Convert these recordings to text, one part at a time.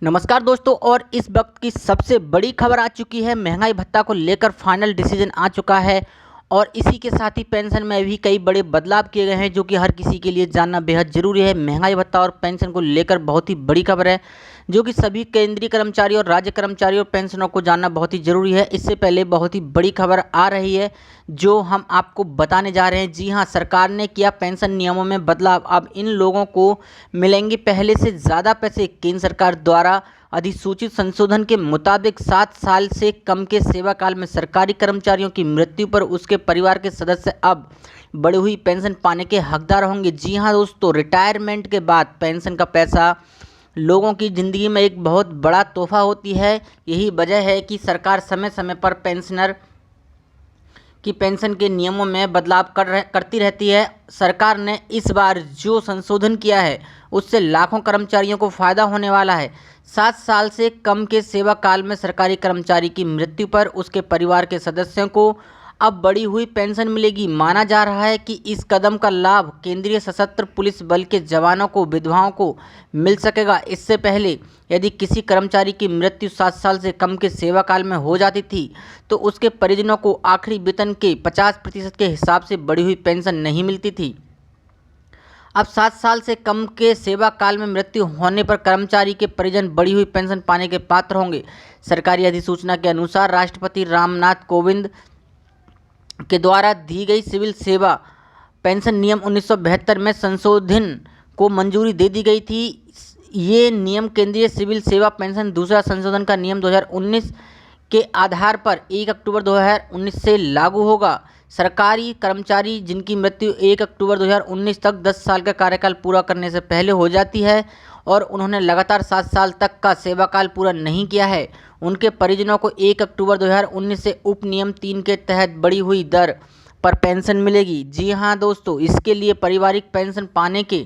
नमस्कार दोस्तों। और इस वक्त की सबसे बड़ी खबर आ चुकी है। महंगाई भत्ता को लेकर फाइनल डिसीजन आ चुका है और इसी के साथ ही पेंशन में भी कई बड़े बदलाव किए गए हैं, जो कि हर किसी के लिए जानना बेहद ज़रूरी है। महंगाई भत्ता और पेंशन को लेकर बहुत ही बड़ी खबर है, जो कि सभी केंद्रीय कर्मचारी और राज्य कर्मचारी और पेंशनरों को जानना बहुत ही ज़रूरी है। इससे पहले बहुत ही बड़ी खबर आ रही है जो हम आपको बताने जा रहे हैं। जी हाँ, सरकार ने किया पेंशन नियमों में बदलाव। अब इन लोगों को मिलेंगे पहले से ज़्यादा पैसे। केंद्र सरकार द्वारा अधिसूचित संशोधन के मुताबिक 7 साल से कम के सेवा काल में सरकारी कर्मचारियों की मृत्यु पर उसके परिवार के सदस्य अब बढ़ी हुई पेंशन पाने के हकदार होंगे। जी हाँ दोस्तों, रिटायरमेंट के बाद पेंशन का पैसा लोगों की ज़िंदगी में एक बहुत बड़ा तोहफा होती है। यही वजह है कि सरकार समय समय पर पेंशनर की पेंशन के नियमों में बदलाव करती रहती है। सरकार ने इस बार जो संशोधन किया है उससे लाखों कर्मचारियों को फ़ायदा होने वाला है। 7 साल से कम के सेवा काल में सरकारी कर्मचारी की मृत्यु पर उसके परिवार के सदस्यों को अब बढ़ी हुई पेंशन मिलेगी। माना जा रहा है कि इस कदम का लाभ केंद्रीय सशस्त्र पुलिस बल के जवानों को, विधवाओं को मिल सकेगा। इससे पहले यदि किसी कर्मचारी की मृत्यु 7 साल से कम के सेवा काल में हो जाती थी तो उसके परिजनों को आखिरी वेतन के 50% के हिसाब से बढ़ी हुई पेंशन नहीं मिलती थी। अब 7 साल से कम के सेवा काल में मृत्यु होने पर कर्मचारी के परिजन बढ़ी हुई पेंशन पाने के पात्र होंगे। सरकारी अधिसूचना के अनुसार राष्ट्रपति रामनाथ कोविंद के द्वारा दी गई सिविल सेवा पेंशन नियम 1972 में संशोधन को मंजूरी दे दी गई थी। ये नियम केंद्रीय सिविल सेवा पेंशन दूसरा संशोधन का नियम 2019 के आधार पर 1 अक्टूबर 2019 से लागू होगा। सरकारी कर्मचारी जिनकी मृत्यु 1 अक्टूबर 2019 तक 10 साल का कार्यकाल पूरा करने से पहले हो जाती है और उन्होंने लगातार 7 साल तक का सेवाकाल पूरा नहीं किया है, उनके परिजनों को 1 अक्टूबर 2019 से उप नियम 3 के तहत बढ़ी हुई दर पर पेंशन मिलेगी। जी हाँ दोस्तों, इसके लिए पारिवारिक पेंशन पाने के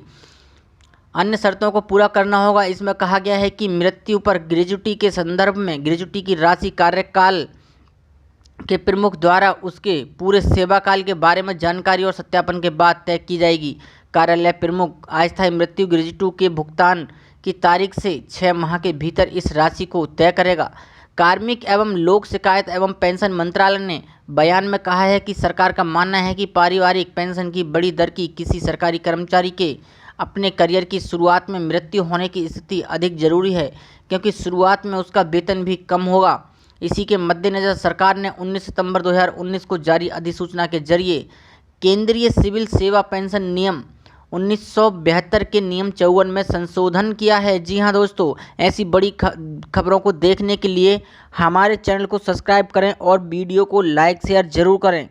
अन्य शर्तों को पूरा करना होगा। इसमें कहा गया है कि मृत्यु पर ग्रेजुटी के संदर्भ में ग्रेजुटी की राशि कार्यकाल के प्रमुख द्वारा उसके पूरे सेवाकाल के बारे में जानकारी और सत्यापन के बाद तय की जाएगी। कार्यालय प्रमुख अस्थायी मृत्यु ग्रेजुटी के भुगतान की तारीख से 6 माह के भीतर इस राशि को तय करेगा। कार्मिक एवं लोक शिकायत एवं पेंशन मंत्रालय ने बयान में कहा है कि सरकार का मानना है कि पारिवारिक पेंशन की बड़ी दर की किसी सरकारी कर्मचारी के अपने करियर की शुरुआत में मृत्यु होने की स्थिति अधिक जरूरी है, क्योंकि शुरुआत में उसका वेतन भी कम होगा। इसी के मद्देनज़र सरकार ने 19 सितंबर 2019 को जारी अधिसूचना के जरिए केंद्रीय सिविल सेवा पेंशन नियम 1972 के नियम 54 में संशोधन किया है। जी हाँ दोस्तों, ऐसी बड़ी खबरों को देखने के लिए हमारे चैनल को सब्सक्राइब करें और वीडियो को लाइक शेयर जरूर करें।